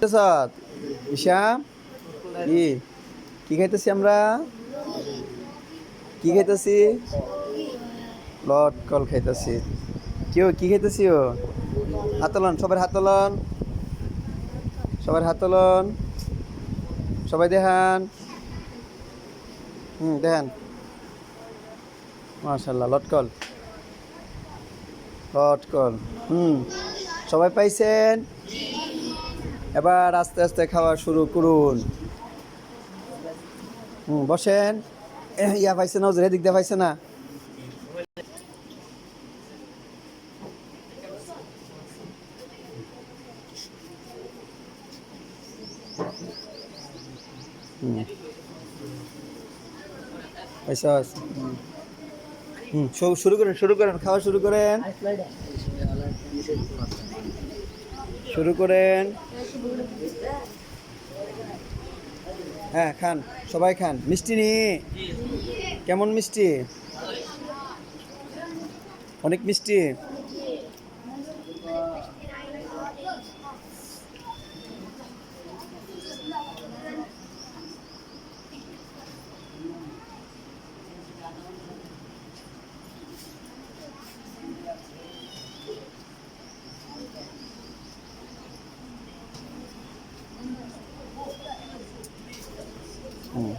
সাদ ঈশা কি কি খাইতেছি আমরা? কি খাইতেছি? লটকল খাইতেছি। কেউ কি খাইতেছি? ও হাতলন, সবার হাতলন, সবার হাতলন, সবাই দেখান। দেখান। মাশাল্লাহ, লটকল লটকল। সবাই পাইছেন? এবার আস্তে আস্তে খাওয়া শুরু করুন। বসেন। ইয়া পাইছে না, ওদের এদিক দিয়ে পাইছে না? পাইছাস? শুরু করেন, শুরু করেন, খাওয়া শুরু করেন, শুরু করেন। হ্যাঁ, খান, সবাই খান। মিষ্টি নি? কেমন মিষ্টি? অনেক মিষ্টি। হুম